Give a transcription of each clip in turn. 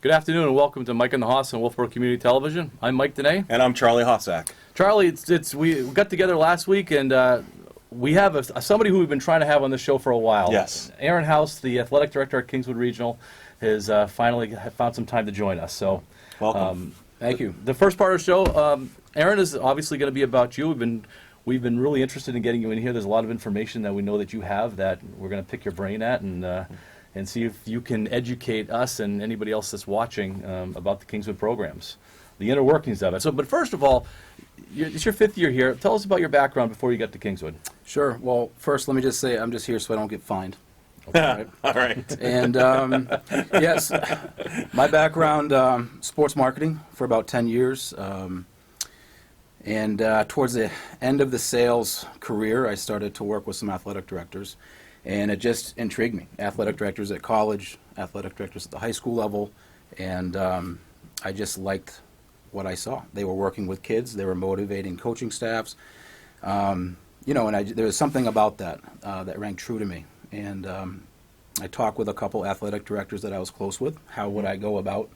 Good afternoon and welcome to Mike and the Hoss on Wolfeboro Community Television. I'm Mike Dene. And I'm Charlie Hossack. Charlie, we got together last week and we have somebody who we've been trying to have on the show for a while. Yes. Aaron House, the athletic director at Kingswood Regional, has finally found some time to join us. So, Welcome. Thank you. The first part of the show, Aaron, is obviously going to be about you. We've been really interested in getting you in here. There's a lot of information that we know that you have that we're going to pick your brain at and see if you can educate us and anybody else that's watching about the Kingswood programs, the inner workings of it. So, but first of all, it's your fifth year here. Tell us about your background before you got to Kingswood. Sure. Well, first, let me just say I'm just here so I don't get fined. Okay. All right. And yes, my background, sports marketing for about 10 years. And towards the end of the sales career, I started to work with some athletic directors. And it just intrigued me. Athletic directors at college, athletic directors at the high school level. And I just liked what I saw. They were working with kids. They were motivating coaching staffs. And there was something about that that rang true to me. And I talked with a couple athletic directors that I was close with. How would I go about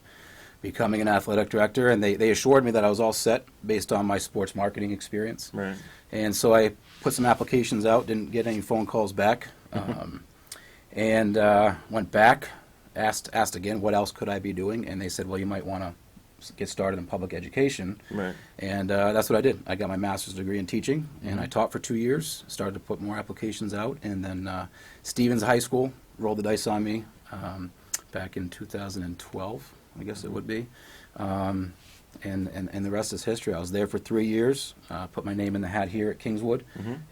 becoming an athletic director? And they assured me that I was all set based on my sports marketing experience. Right. And so I put some applications out, didn't get any phone calls back. And went back, asked again, what else could I be doing? And they said, well, you might want to get started in public education. Right. And that's what I did. I got my master's degree in teaching, and I taught for 2 years, started to put more applications out. And then Stevens High School rolled the dice on me back in 2012, I guess it would be. And the rest is history. I was there for 3 years, put my name in the hat here at Kingswood,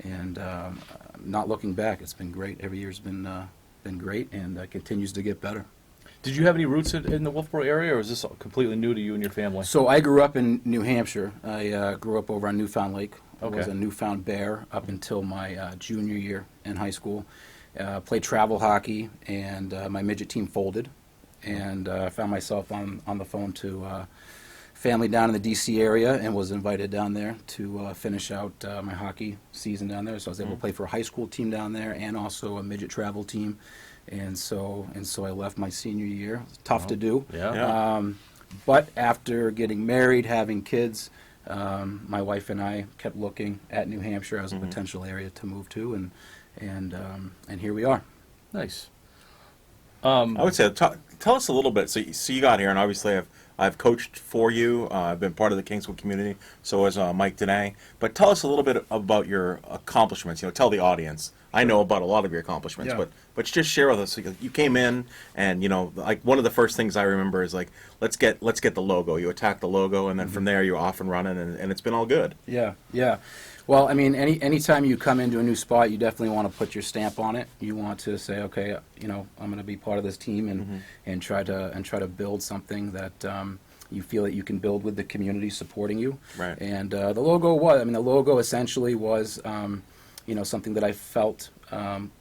and not looking back. It's been great. Every year's been great, and continues to get better. Did you have any roots in the Wolfeboro area, or is this completely new to you and your family? So I grew up in New Hampshire. I grew up over on Newfound Lake. Okay. I was a Newfound Bear up until my junior year in high school. Played travel hockey, and my midget team folded, and found myself on the phone to family down in the D.C. area, and was invited down there to finish out my hockey season down there. So I was able to play for a high school team down there and also a midget travel team. And so I left my senior year. It was tough to do. Yeah. But after getting married, having kids, my wife and I kept looking at New Hampshire as a potential area to move to, and here we are. Nice. I would say, tell us a little bit. So you got here, and obviously I've coached for you. I've been part of the Kingswood community. So has Mike Dene. But tell us a little bit about your accomplishments. Tell the audience. I know about a lot of your accomplishments, Yeah. but just share with us. You came in, and like one of the first things I remember is like, let's get the logo. You attack the logo, and then from there you're off and running, and it's been all good. Yeah. Well, I mean, anytime you come into a new spot, you definitely want to put your stamp on it. You want to say, okay, I'm going to be part of this team and try to build something that you feel that you can build with the community supporting you. Right. And the logo essentially was, something that I felt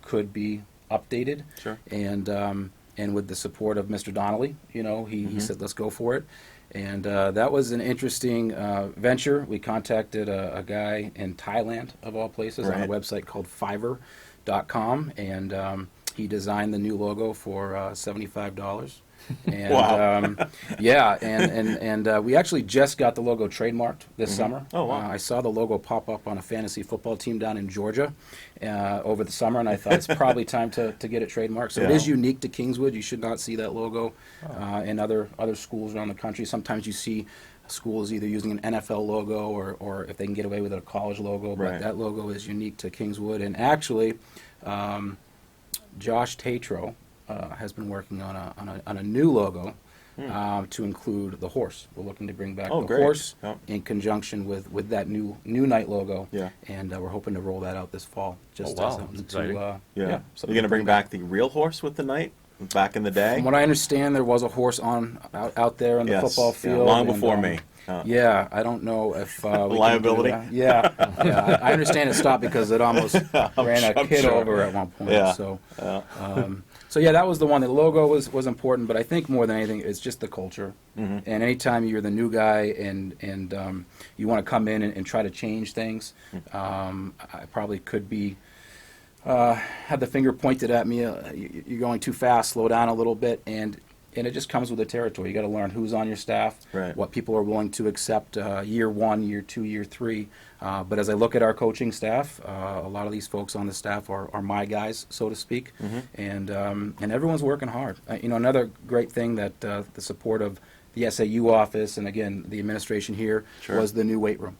could be updated. Sure. And with the support of Mr. Donnelly, he said, let's go for it. And that was an interesting venture. We contacted a guy in Thailand, of all places, on a website called Fiverr.com, and he designed the new logo for $75. And, wow. And we actually just got the logo trademarked this summer. Oh, wow. I saw the logo pop up on a fantasy football team down in Georgia over the summer, and I thought it's probably time to get it trademarked. So it is unique to Kingswood. You should not see that logo in other schools around the country. Sometimes you see schools either using an NFL logo or if they can get away with it, a college logo. But that logo is unique to Kingswood. And actually, Josh Tatro has been working on a new logo to include the horse. We're looking to bring back the horse in conjunction with that new night logo. Yeah. And we're hoping to roll that out this fall. Just wow. as something That's exciting. You're going to bring back the real horse with the night back in the day? From what I understand, there was a horse out there on the football field. Long before me. Yeah, I don't know if we liability. Can do that. Yeah. I understand it stopped because it almost ran a kid over at one point. Yeah. So yeah, that was the one. The logo was important, but I think more than anything, it's just the culture. And anytime you're the new guy and you want to come in and try to change things, I probably could be had the finger pointed at me. You're going too fast. Slow down a little bit. And and it just comes with the territory. You got to learn who's on your staff, Right. what people are willing to accept year 1, year 2, year 3. But as I look at our coaching staff, a lot of these folks on the staff are my guys, so to speak, and everyone's working hard. Another great thing that the support of the SAU office and again the administration here Sure. was the new weight room.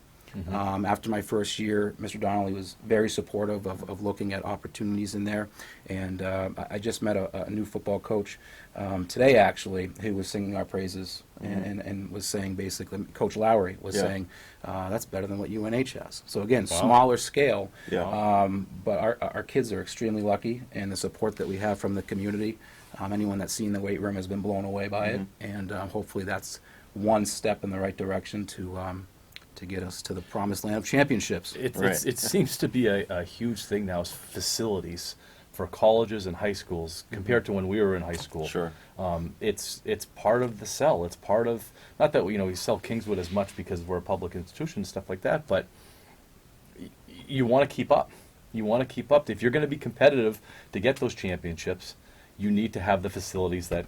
After my first year, Mr. Donnelly was very supportive of looking at opportunities in there. And I just met a new football coach today, actually, who was singing our praises and was saying basically, Coach Lowry was saying, that's better than what UNH has. So again, smaller scale, but our kids are extremely lucky, and the support that we have from the community, anyone that's seen the weight room has been blown away by it. And hopefully that's one step in the right direction to get us to the promised land of championships. It seems to be a huge thing now, is facilities for colleges and high schools compared to when we were in high school. Sure. It's part of the sell. It's part of, not that we sell Kingswood as much because we're a public institution and stuff like that, but you want to keep up. You want to keep up. If you're going to be competitive to get those championships, you need to have the facilities that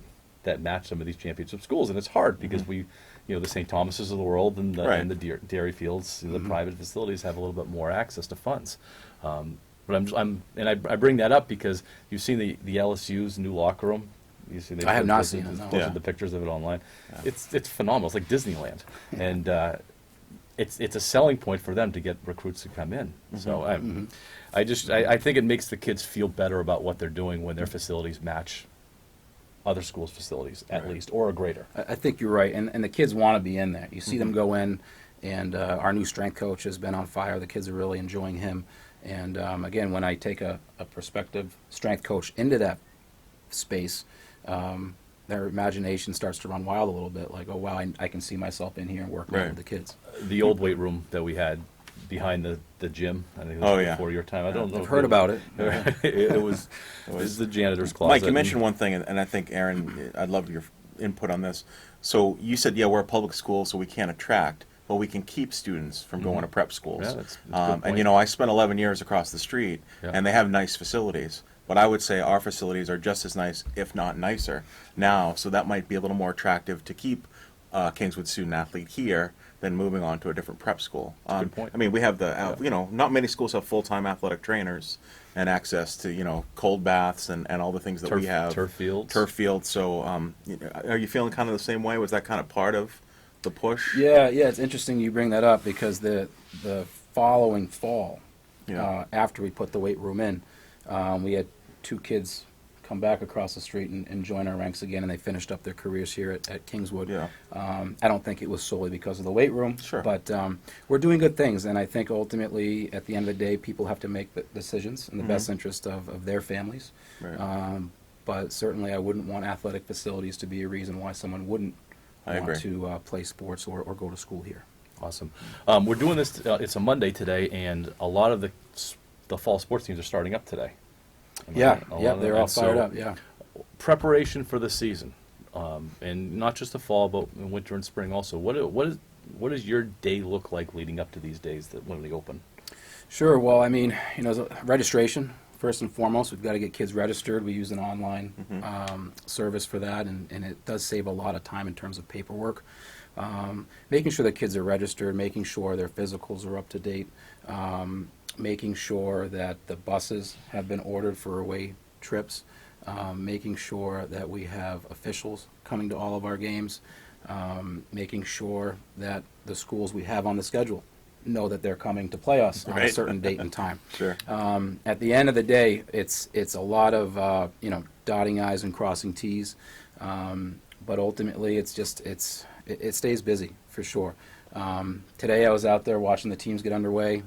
match some of these championship schools, and it's hard because the St. Thomases of the world and the Dairy Fields, the private facilities have a little bit more access to funds. But I bring that up because you've seen the LSU's new locker room. I have not seen it. No. Posted the pictures of it online. Yeah. It's phenomenal. It's like Disneyland, and it's a selling point for them to get recruits to come in. So I think it makes the kids feel better about what they're doing when their facilities match other schools' facilities, at least, or a greater. I think you're right, and the kids want to be in there. You see them go in, and our new strength coach has been on fire. The kids are really enjoying him. And again, when I take a prospective strength coach into that space, their imagination starts to run wild a little bit, like, oh, wow, I can see myself in here and working with the kids. The old weight room that we had behind the gym, I think it was before your time. I don't know. I've heard about it. It was the janitor's closet. Mike, you mentioned one thing, and I think, Aaron, I'd love your input on this. So you said, we're a public school, so we can't attract, but we can keep students from going to prep schools. Yeah, that's a good point. And, I spent 11 years across the street, and they have nice facilities. But I would say our facilities are just as nice, if not nicer, now. So that might be a little more attractive to keep Kingswood student athlete here than moving on to a different prep school. Good point. I mean, we have not many schools have full-time athletic trainers and access to, cold baths and all the things that we have. Turf fields. Turf fields. So are you feeling kind of the same way? Was that kind of part of the push? Yeah, it's interesting you bring that up because the following fall, after we put the weight room in, we had 2 kids come back across the street and join our ranks again, and they finished up their careers here at Kingswood. Yeah. I don't think it was solely because of the weight room, Sure. but we're doing good things, and I think ultimately, at the end of the day, people have to make the decisions in the best interest of their families. Right. But certainly I wouldn't want athletic facilities to be a reason why someone wouldn't want to play sports or go to school here. Awesome. We're doing this, it's a Monday today, and a lot of the fall sports teams are starting up today. They're all fired up, Preparation for the season, and not just the fall, but in winter and spring also. What does your day look like leading up to these days when they open? Sure. Well, I mean, registration, first and foremost. We've got to get kids registered. We use an online service for that, and it does save a lot of time in terms of paperwork. Making sure the kids are registered, making sure their physicals are up to date, making sure that the buses have been ordered for away trips, making sure that we have officials coming to all of our games, making sure that the schools we have on the schedule know that they're coming to play us on a certain date and time. Sure. At the end of the day, it's a lot of dotting I's and crossing T's, but ultimately it stays busy for sure. Today I was out there watching the teams get underway.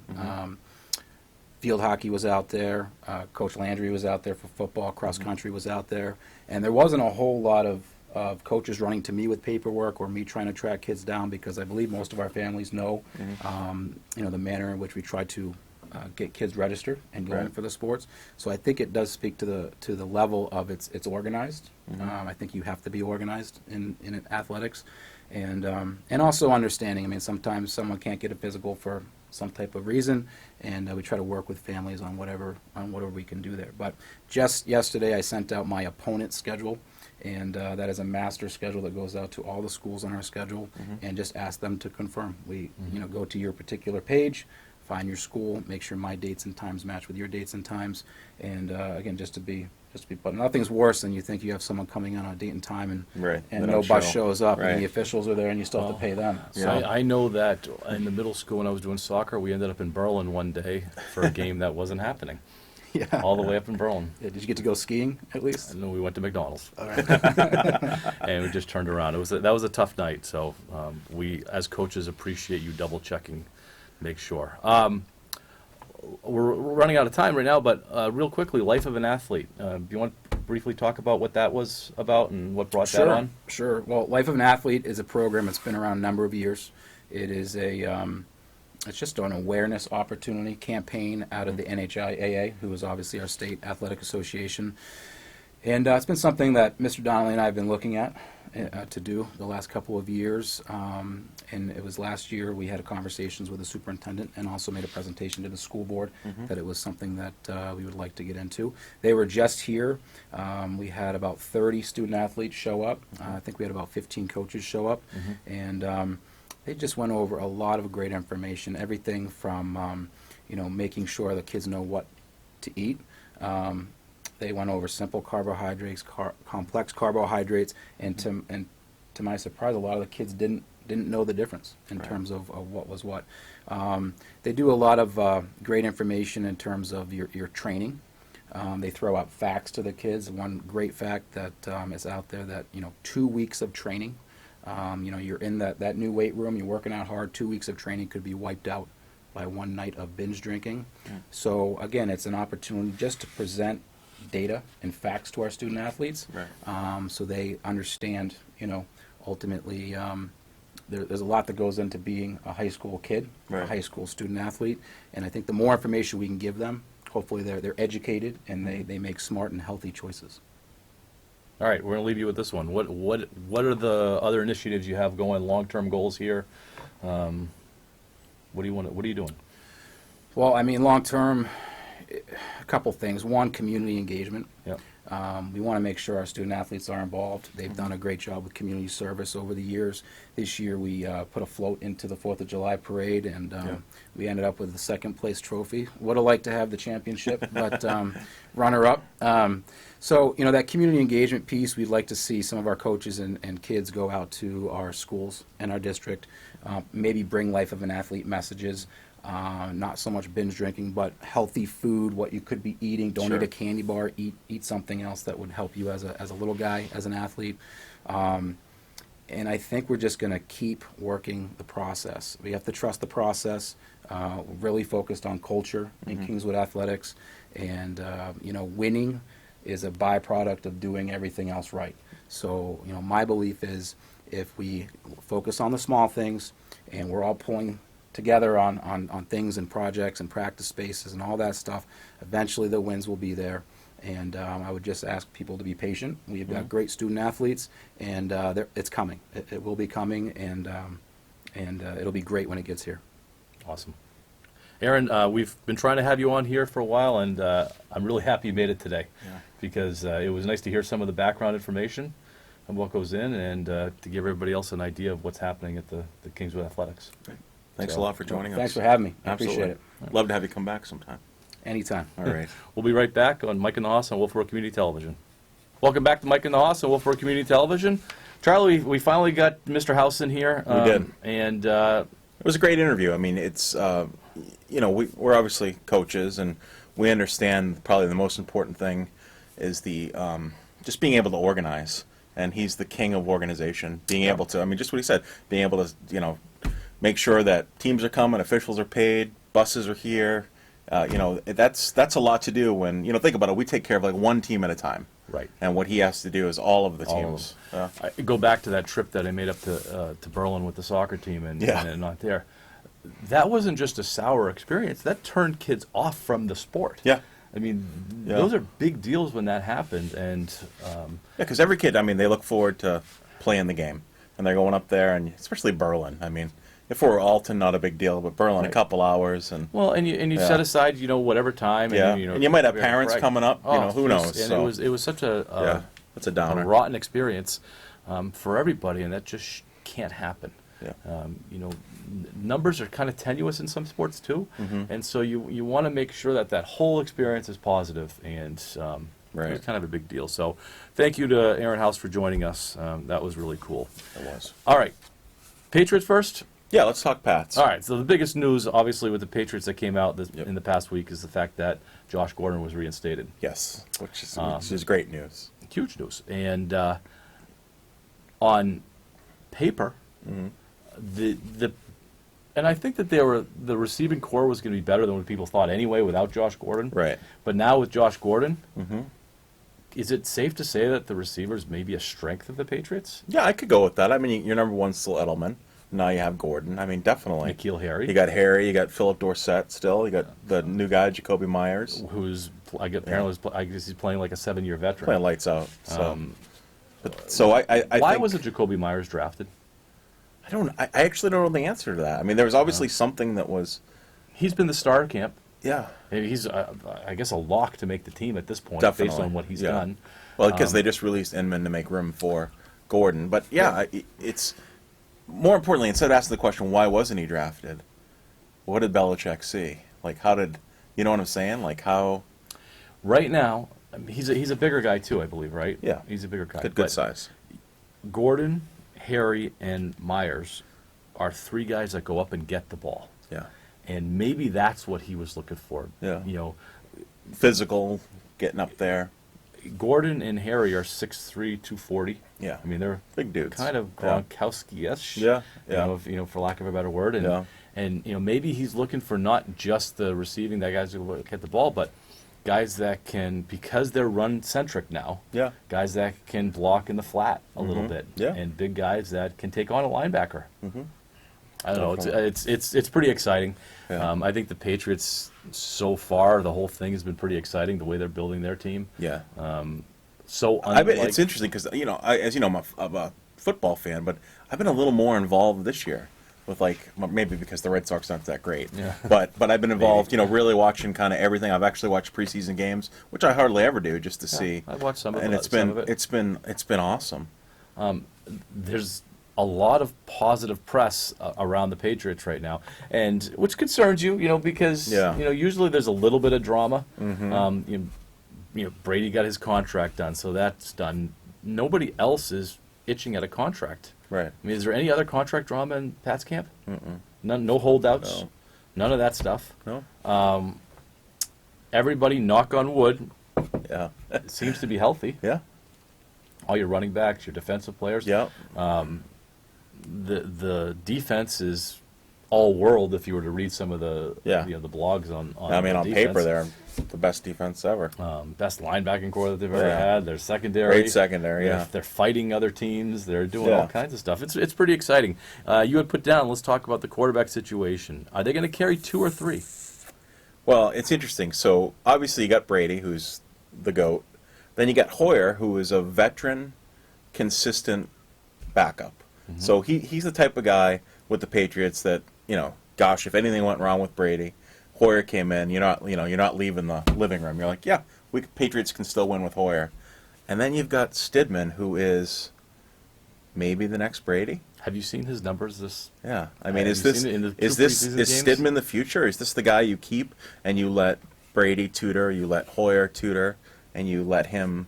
Field hockey was out there. Coach Landry was out there for football. Cross country was out there. And there wasn't a whole lot of coaches running to me with paperwork or me trying to track kids down because I believe most of our families know, the manner in which we try to get kids registered and going for the sports. So I think it does speak to the level of it's organized. I think you have to be organized in athletics. And also understanding. I mean, sometimes someone can't get a physical for some type of reason, and we try to work with families on whatever we can do there. But just yesterday, I sent out my opponent schedule, and that is a master schedule that goes out to all the schools on our schedule, and just ask them to confirm. We, go to your particular page, find your school, make sure my dates and times match with your dates and times, and again, just to be. But nothing's worse than you think you have someone coming on a date and time, and Right. and They no don't bus show. shows up, Right. and the officials are there, and you still have to pay them. So So, I know that in the middle school when I was doing soccer, we ended up in Berlin one day for a game that wasn't happening. yeah. All the way up in Berlin. Yeah, did you get to go skiing at least? And then we went to McDonald's. All right. And we just turned around. That was a tough night. So we, as coaches, appreciate you double checking, make sure. We're running out of time right now, but real quickly, life of an athlete. Do you want to briefly talk about what that was about and what brought that on? Sure. Well, Life of an Athlete is a program that's been around a number of years. It is it's just an awareness opportunity campaign out of the NHIAA, who is obviously our state athletic association. And it's been something that Mr. Donnelly and I have been looking at to do the last couple of years. And it was last year we had conversations with the superintendent and also made a presentation to the school board that it was something that we would like to get into. They were just here. We had about 30 student athletes show up. I think we had about 15 coaches show up. And they just went over a lot of great information, everything from making sure the kids know what to eat. They went over simple carbohydrates, complex carbohydrates, and to my surprise, a lot of the kids didn't know the difference in terms of what was what. They do a lot of great information in terms of your training. They throw out facts to the kids. One great fact that is out there that 2 weeks of training. You're in that new weight room. You're working out hard. 2 weeks of training could be wiped out by one night of binge drinking. So again, it's an opportunity just to present data and facts to our student athletes, so they understand, ultimately there's a lot that goes into being a high school kid, a high school student athlete, and I think the more information we can give them, hopefully they're educated and they make smart and healthy choices. All right, we're going to leave you with this one. What are the other initiatives you have going, long-term goals here? What are you doing? Well, I mean, long-term, a couple things. One, community engagement. Yep. We want to make sure our student athletes are involved. They've done a great job with community service over the years. This year we put a float into the 4th of July parade, and we ended up with the second place trophy. Would have liked to have the championship, but runner-up. So, that community engagement piece, we'd like to see some of our coaches and kids go out to our schools and our district, maybe bring Life of an Athlete messages. Not so much binge drinking, but healthy food, what you could be eating. Don't eat a candy bar, eat something else that would help you as a little guy, as an athlete. And I think we're just going to keep working the process. We have to trust the process. We're really focused on culture in Kingswood Athletics. And, winning is a byproduct of doing everything else right. So, my belief is if we focus on the small things and we're all pulling together on things and projects and practice spaces and all that stuff, eventually the wins will be there. And I would just ask people to be patient. We've got great student athletes, and it's coming. It will be coming, and it'll be great when it gets here. Awesome. Aaron, we've been trying to have you on here for a while, and I'm really happy you made it today because it was nice to hear some of the background information and what goes in, and to give everybody else an idea of what's happening at the Kingswood Athletics. Great. Thanks a lot for joining us. Thanks for having me. I Absolutely. appreciate it. Love to have you come back sometime. Anytime. All right. We'll be right back on Mike and the Hoss on Wolfeboro Community Television. Welcome back to Mike and the Hoss on Wolfeboro Community Television. Charlie, we finally got Mr. House in here. We did. And it was a great interview. I mean, it's, we're obviously coaches, and we understand probably the most important thing is the just being able to organize. And he's the king of organization. Being able to, just what he said, being able to, make sure that teams are coming, officials are paid, buses are here. That's a lot to do when, think about it, we take care of like one team at a time. Right. And what he has to do is all of the All of teams. I go back to that trip that I made up to Berlin with the soccer team and not there. That wasn't just a sour experience. That turned kids off from the sport. Yeah. Those are big deals when that happened. And because every kid, they look forward to playing the game. And they're going up there, and especially Berlin. If we're Alton, not a big deal, but Berlin, a Right. couple hours, and Well, and you Yeah. set aside, whatever time. yeah, And, and you might have we have parents break. coming up. Oh, Who jeez. knows? And So, it was such yeah, that's a a downer. rotten experience for everybody, and that just can't happen. Yeah. Numbers are kind of tenuous in some sports too, Mm-hmm. and so you want to make sure that whole experience is positive, and Right. it's kind of a big deal. So, thank you to Aaron House for joining us. That was really cool. It was. All right, Patriots first. Yeah, let's talk Pats. All right, so the biggest news, obviously, with the Patriots that came out Yep. in the past week is the fact that Josh Gordon was reinstated. Yes, which is great news. Huge news. And on paper, the and I think that the receiving core was going to be better than what people thought anyway without Josh Gordon. Right. But now with Josh Gordon, is it safe to say that the receivers may be a strength of the Patriots? Yeah, I could go with that. I mean, your number one's still Edelman. Now you have Gordon. I mean, definitely. Nikhil Harry, You got Harry. You got Philip Dorsett still. You got the new guy, Jacoby Myers, who's I guess he's playing like a 7-year veteran. playing lights out. So, so I Why think, wasn't Jacoby Myers drafted? I actually don't know the answer to that. I mean, there was obviously something that was. He's been the star of camp. Yeah. And he's, I guess, a lock to make the team at this point, Definitely. based on what he's Yeah. done. Well, because they just released Inman to make room for Gordon. But yeah, it's more importantly, instead of asking the question, why wasn't he drafted? What did Belichick see? Like, how did you know what I'm saying? Like, how? Right now, I mean, he's a bigger guy too, I believe, right? Yeah. He's a bigger guy. Good But size. Gordon, Harry, and Myers are three guys that go up and get the ball, Yeah. and maybe that's what he was looking for. Yeah. Physical. Getting up there. Gordon and Harry are 6'3", 240. Yeah. I mean, they're Big dudes. kind of Yeah. Gronkowski-ish. Yeah, yeah. For lack of a better word. And, Yeah. and maybe he's looking for not just the receiving, that guys who get the ball, but guys that can, because they're run-centric now, Yeah. guys that can block in the flat a little bit. Yeah. And big guys that can take on a linebacker. I don't know. Definitely. It's pretty exciting. Yeah. I think the Patriots, so far, the whole thing has been pretty exciting, the way they're building their team. Yeah. So I bet unlike, it's interesting because as you know, I'm a football fan, but I've been a little more involved this year with maybe because the Red Sox aren't that great. Yeah. But I've been involved, really watching kind of everything. I've actually watched preseason games, which I hardly ever do, just to see. I've watched some of and it. it's been awesome. There's a lot of positive press around the Patriots right now, and which concerns you, because Yeah. usually there's a little bit of drama. Brady got his contract done, so that's done. Nobody else is itching at a contract. Right. I mean, is there any other contract drama in Pat's camp? None, no holdouts, No. none of that stuff. No. Everybody, knock on wood, Yeah. seems to be healthy. Yeah. All your running backs, your defensive players. Yeah. The defense is all world if you were to read some of the Yeah. the blogs on I mean, the on defense. paper, they're the best defense ever. Best linebacking core that they've ever Yeah. had. Their secondary, Great secondary, They're- yeah. They're fighting other teams. They're doing Yeah. all kinds of stuff. It's pretty exciting. You had put down. Let's talk about the quarterback situation. Are they going to carry 2 or 3? Well, it's interesting. So obviously you got Brady, who's the GOAT. Then you got Hoyer, who is a veteran, consistent backup. So he's the type of guy with the Patriots that, gosh, if anything went wrong with Brady, Hoyer came in. You're not leaving the living room. You're like, yeah, Patriots can still win with Hoyer. And then you've got Stedman, who is maybe the next Brady. Have you seen his numbers? Yeah, I mean, Have is you this seen it in the is two this preseason is games? Stedman the future? Is this the guy you keep and you let Brady tutor, you let Hoyer tutor, and you let him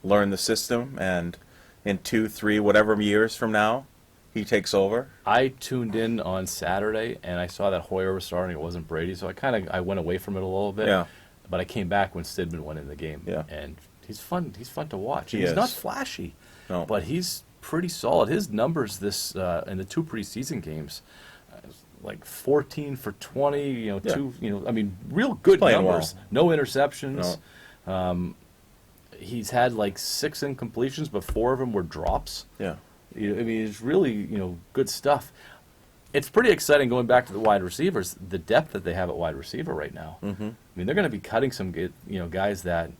learn the system, and in 2, 3, whatever years from now, he takes over? I tuned in on Saturday and I saw that Hoyer was starting. It wasn't Brady, so I went away from it a little bit. Yeah. But I came back when Stedman went in the game. Yeah. And he's fun. He's fun to watch. He He's is. not flashy, No. but he's pretty solid. His numbers in the 2 preseason games, like 14 for 20. Yeah. I mean, real good playing numbers. well. No interceptions. He's had like 6 incompletions, but 4 of them were drops. Yeah. I mean, it's really, good stuff. It's pretty exciting going back to the wide receivers, the depth that they have at wide receiver right now. Mm-hmm. I mean, they're going to be cutting some, guys that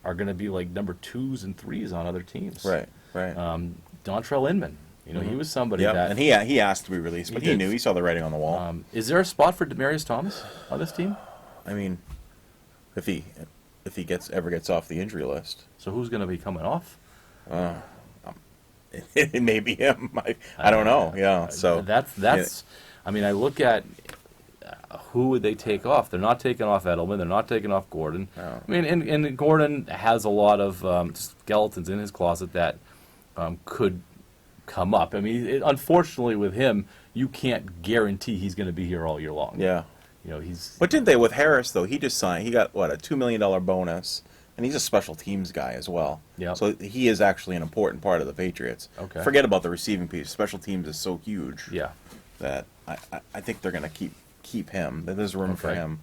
are going to be like number 2s and 3s on other teams. Right. Right. Dontrell Inman You know, he was somebody Yep. that. And he asked to be released, but he did. knew. He saw the writing on the wall. Is there a spot for Demaryius Thomas on this team? I mean, if he ever gets off the injury list, So who's going to be coming off? it may be him. I don't know. Yeah. So That's. I mean, I look at who would they take off? They're not taking off Edelman. They're not taking off Gordon. No. I mean, and Gordon has a lot of skeletons in his closet that could come up. I mean, unfortunately with him, you can't guarantee he's going to be here all year long. Yeah. You know, he's. But didn't they with Harris though? He just signed. He got what, a $2 million bonus, and he's a special teams guy as well. Yeah. So he is actually an important part of the Patriots. Okay. Forget about the receiving piece. Special teams is so huge. Yeah. That I think they're going to keep him. There's room for Okay. him.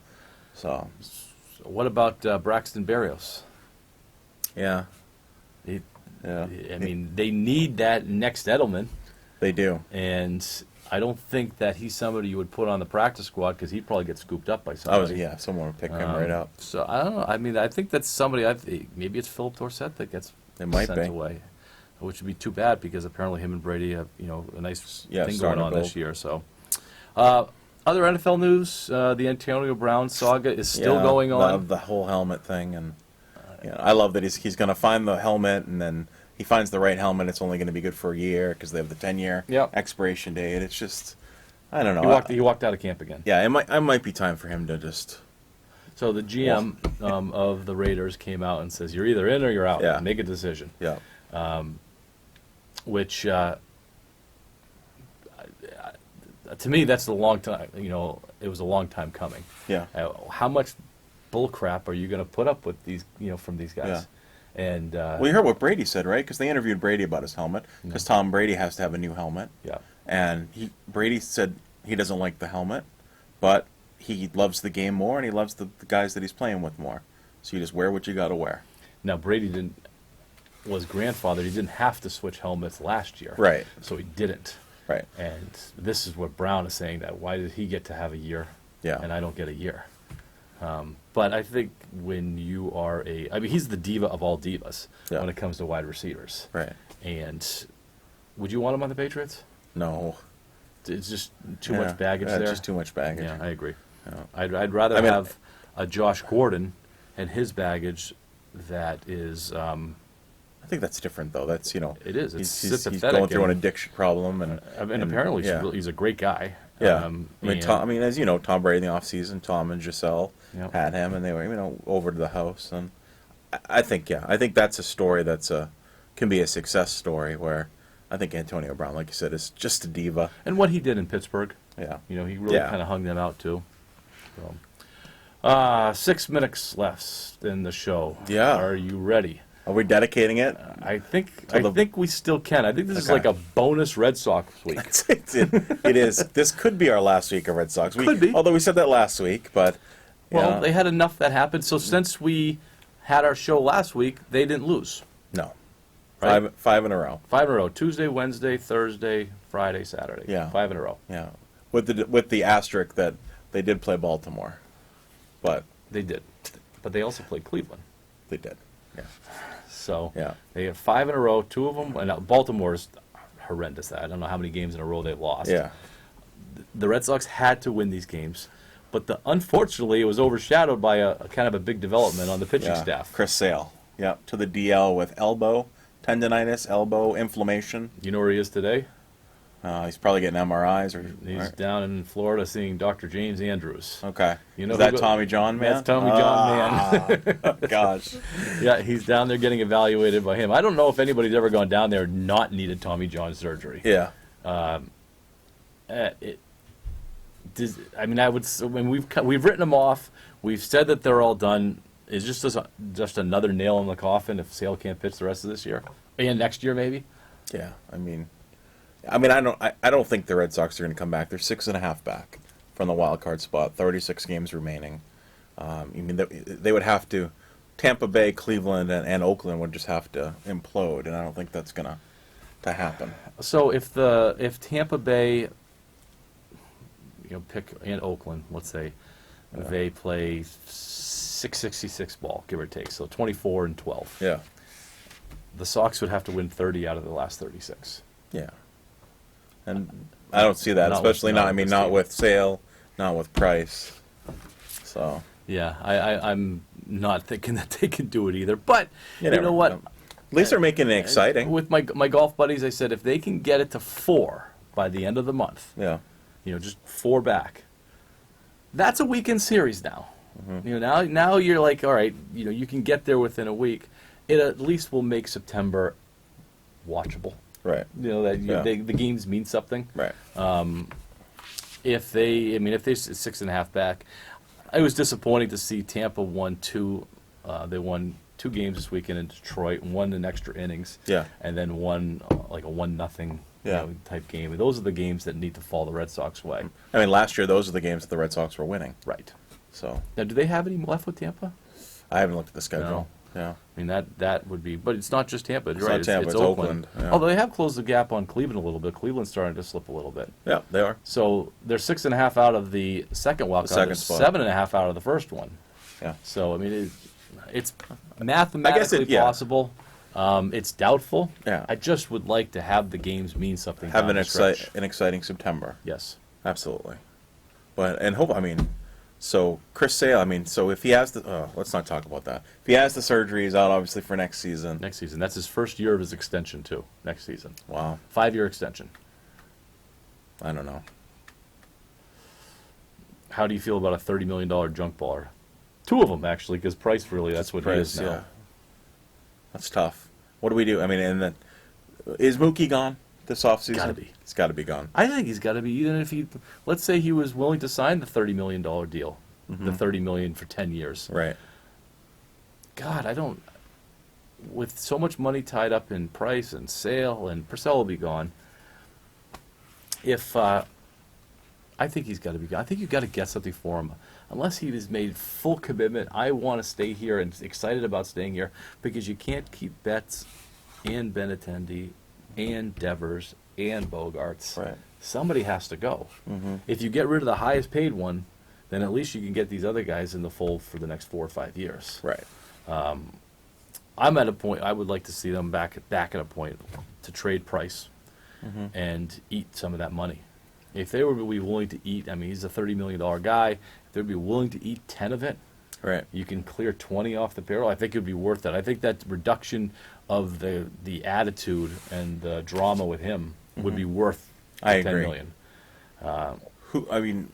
So What about Braxton Berrios? yeah. He, Yeah. I mean, they need that next Edelman, They do. and I don't think that he's somebody you would put on the practice squad because he'd probably get scooped up by somebody. Someone would pick him right up. So I don't know. I mean, I think that's somebody. Maybe it's Philip Dorsett that gets It might sent be. away, which would be too bad because apparently him and Brady have a nice thing going starting to on this build. year. So, other NFL news: the Antonio Brown saga is still Yeah, going on. The whole helmet thing, and I love that he's going to find the helmet, and then he finds the right helmet. It's only going to be good for a year because they have the 10-year Yep. expiration date. It's just, I don't know. He walked out of camp again. Yeah, it might be time for him to just. So the GM of the Raiders came out and says, "You're either in or you're out. Yeah. Make a decision." Yeah. Which to me, that's a long time. It was a long time coming. Yeah. How much bull crap are you going to put up with these? From these guys. And Well, you heard what Brady said, right? Because they interviewed Brady about his helmet. Because Tom Brady has to have a new helmet. yeah, And Brady said he doesn't like the helmet, but he loves the game more, and he loves the guys that he's playing with more. So you just wear what you got to wear. now Brady was grandfathered. He didn't have to switch helmets last year. Right. So he didn't. Right. And this is what Brown is saying, that why did he get to have a year Yeah. and I don't get a year? But I think when you are he's the diva of all divas Yeah. when it comes to wide receivers. Right. And would you want him on the Patriots? No. It's just too much baggage there. Just too much baggage. Yeah, I agree. Yeah. I'd rather I mean- have a Josh Gordon and his baggage that is I think that's different, though. That's it is. It's he's sympathetic going through an and- addiction problem, and apparently yeah. he's a great guy. Yeah. And- As you know, Tom Brady in the offseason, Tom and Giselle Yep. had him, and they were over to the house, and I think that's a story can be a success story where I think Antonio Brown, like you said, is just a diva. And what he did in Pittsburgh, Yeah. he really Yeah. kind of hung them out too. So, 6 minutes left in the show. Yeah. Are you ready? Are we dedicating it? I think To the- we still can. I think this is Okay. like a bonus Red Sox week. It is. This could be our last week of Red Sox. Could be. Although we said that last week, but Well, yeah. they had enough that happened. So since we had our show last week, they didn't lose. No. Right? Five in a row. 5 in a row. Tuesday, Wednesday, Thursday, Friday, Saturday. Yeah. 5 in a row. Yeah. With the asterisk that they did play Baltimore. But They did. But they also played Cleveland. they did. Yeah. So Yeah. they have 5 in a row. 2 of them. And Baltimore's horrendous. I don't know how many games in a row they lost. Yeah. The Red Sox had to win these games. But unfortunately, it was overshadowed by a kind of a big development on the pitching Yeah. staff. Chris Sale. Yeah. To the DL with elbow tendonitis, elbow inflammation. You know where he is today? He's probably getting MRIs or. He's down in Florida seeing Dr. James Andrews. Okay. You know Is who that Tommy John man? That's Tommy John man. Gosh. Yeah, he's down there getting evaluated by him. I don't know if anybody's ever gone down there and not needed Tommy John surgery. Yeah. I mean, we've written them off. We've said that they're all done. Is just another nail in the coffin if Sale can't pitch the rest of this year and next year maybe. Yeah. I mean, I don't think the Red Sox are going to come back. They're 6.5 back from the wild card spot. 36 games remaining. They would have to. Tampa Bay, Cleveland, and Oakland would just have to implode, and I don't think that's going to happen. So if Tampa Bay, pick and Oakland, let's say, they play 666 ball, give or take, so 24-12. Yeah. The Sox would have to win 30 out of the last 36. Yeah. And I don't see that, Not with- especially not not. I with mean, the not stadium. with Sale, not with Price. So Yeah, I'm not thinking that they can do it either. But you never know what? At least they're making it exciting. With my golf buddies, I said if they can get it to 4 by the end of the month, Yeah. just 4 back. That's a weekend series now. Now you're like, all right, you can get there within a week. It at least will make September watchable. Right. The games mean something. Right. If they 6.5 back, it was disappointing to see Tampa won 2. They won 2 games this weekend in Detroit, and won in extra innings. Yeah. And then won like a 1-0 Yeah. type game. And those are the games that need to fall the Red Sox way. I mean, last year those are the games that the Red Sox were winning. Right. So Now, do they have any left with Tampa? I haven't looked at the schedule. No. Yeah. I mean, that would be, but it's not just Tampa. You're It's right. not Tampa, it's Oakland, yeah. Although they have closed the gap on Cleveland a little bit. Cleveland's starting to slip a little bit. Yeah, they are. So they're 6.5 out of the second wild The card. second spot. 7.5 out of the first one. Yeah. So I mean, it's mathematically yeah. possible. It's doubtful. Yeah. I just would like to have the games mean something. Have down an the stretch. exciting September. Yes. Absolutely. So Chris Sale, so if he has let's not talk about that. If he has the surgery, he's out obviously for next season. Next season. That's his first year of his extension too. Next season. Wow. 5-year extension. I don't know. How do you feel about a $30 million junk baller? 2 of them actually, because Price really that's what he is now. Yeah. That's tough. What do we do? I mean, and then is Mookie gone this offseason? Gotta be. He's got to be gone. I think he's got to be, even if let's say he was willing to sign the $30 million deal, the $30 million for 10 years. Right. God, with so much money tied up in Price and Sale, and Purcell will be gone. I think he's got to be gone. I think you've got to get something for him. Unless he has made full commitment, I want to stay here and excited about staying here, because you can't keep Betts and Benintendi and Devers and Bogarts. Right. Somebody Somebody has to go. If you get rid of the highest paid one, then at least you can get these other guys in the fold for the next 4 or 5 years. Right. I'm at a point, I would like to see them back at a point to trade Price and eat some of that money. If they were willing to eat, he's a $30 million guy, if they'd be willing to eat 10 of it, Right. you can clear 20 off the payroll. I think it would be worth it. I think that reduction of the attitude and the drama with him would be worth I the $10 agree. million.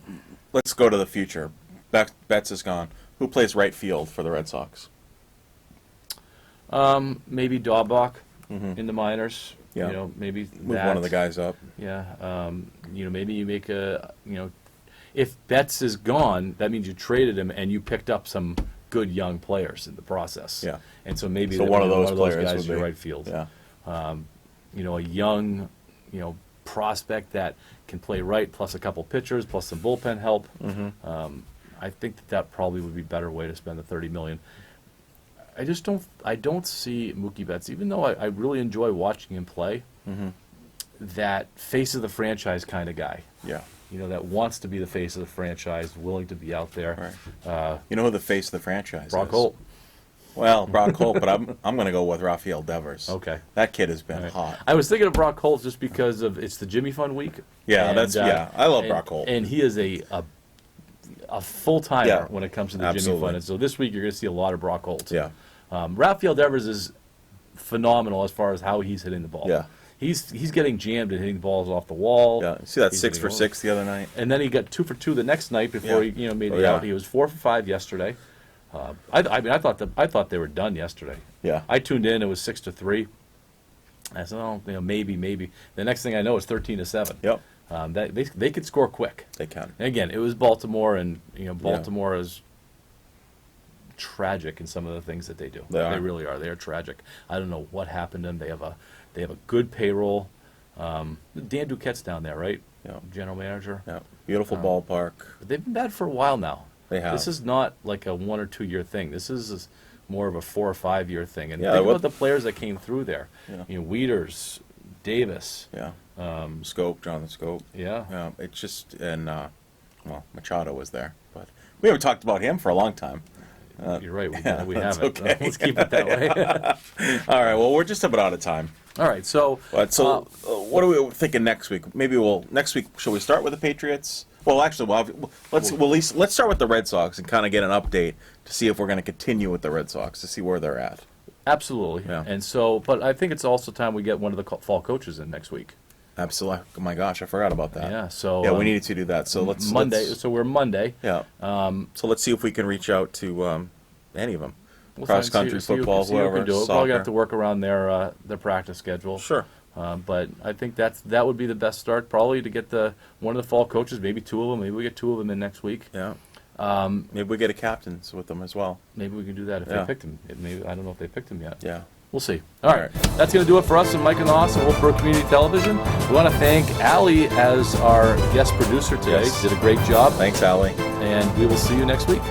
Let's go to the future. Betts is gone. Who plays right field for the Red Sox? Maybe Daubach in the minors. Yeah. Maybe Move that. one of the guys up. Yeah. Maybe you make if Betts is gone, that means you traded him and you picked up some good young players in the process. Yeah. And so maybe So one of those players guys would in your be- right field. Yeah. A young, prospect that can play right, plus a couple pitchers, plus some bullpen help. I think that probably would be a better way to spend the $30 million. I don't see Mookie Betts, even though I really enjoy watching him play, that face of the franchise kind of guy. Yeah. That wants to be the face of the franchise, willing to be out there. Right. You know who the face of the franchise Brock is? Holt. Well, Brock Holt, but I'm going to go with Rafael Devers. Okay. That kid has been Right. hot. I was thinking of Brock Holt just because it's the Jimmy Fund week. Yeah, I love and- Brock Holt. And he is a full-timer Yeah. when it comes to the Jimmy Absolutely. Fund. And so this week you're going to see a lot of Brock Holt. Yeah. Rafael Devers is phenomenal as far as how he's hitting the ball. Yeah. He's getting jammed and hitting balls off the wall. Yeah. You see that He's 6 for hitting 6 the other night? And then he got 2 for 2 the next night before Yeah. he made Oh, it yeah. out. He was 4 for 5 yesterday. I thought they were done yesterday. Yeah. I tuned in. It was 6 to 3. I said, maybe. The next thing I know is 13 to 7. Yep. They could score quick. They can. And again, it was Baltimore, and Baltimore is tragic in some of the things that they do. They are. They really are. They are tragic. I don't know what happened to them. They have a good payroll. Dan Duquette's down there, right? Yeah. General manager. Yeah. Beautiful ballpark. But they've been bad for a while now. They have. This is not like a 1 or 2 year thing. This is more of a 4 or 5 year thing. And Yeah, think what- about the players that came through there. Yeah. Wieters, Davis. Yeah. Scope, Jonathan Scope. Yeah. Yeah. It's just, and, Machado was there. But we haven't talked about him for a long time. You're right. We that's haven't. okay. Let's keep it that way. All right. Well, we're just about out of time. All right. So, But what are we thinking next week? Maybe next week. Shall we start with the Patriots? Well, actually, let's start with the Red Sox and kind of get an update to see if we're going to continue with the Red Sox to see where they're at. Absolutely. Yeah. And so, but I think it's also time we get one of the fall coaches in next week. Absolutely. Oh my gosh, I forgot about that. Yeah. So yeah, we needed to do that. So let's Monday. Let's, So we're Monday. yeah. So let's see if we can reach out to any of them. We'll Cross find- country, see who football, can whoever. do it. We're Soccer. probably gonna have to work around their practice schedule. Sure. But I think that would be the best start, probably to get one of the fall coaches, maybe two of them. Maybe we get two of them in next week. Yeah. Maybe we get a captains with them as well. Maybe we can do that if Yeah. they picked him. Maybe I don't know if they picked him yet. Yeah. We'll see. All right. That's going to do it for us and Mike and the Hoss and Wolfeboro Community Television. We want to thank Allie as our guest producer today. Yes. Did a great job. Thanks, Allie. And we will see you next week.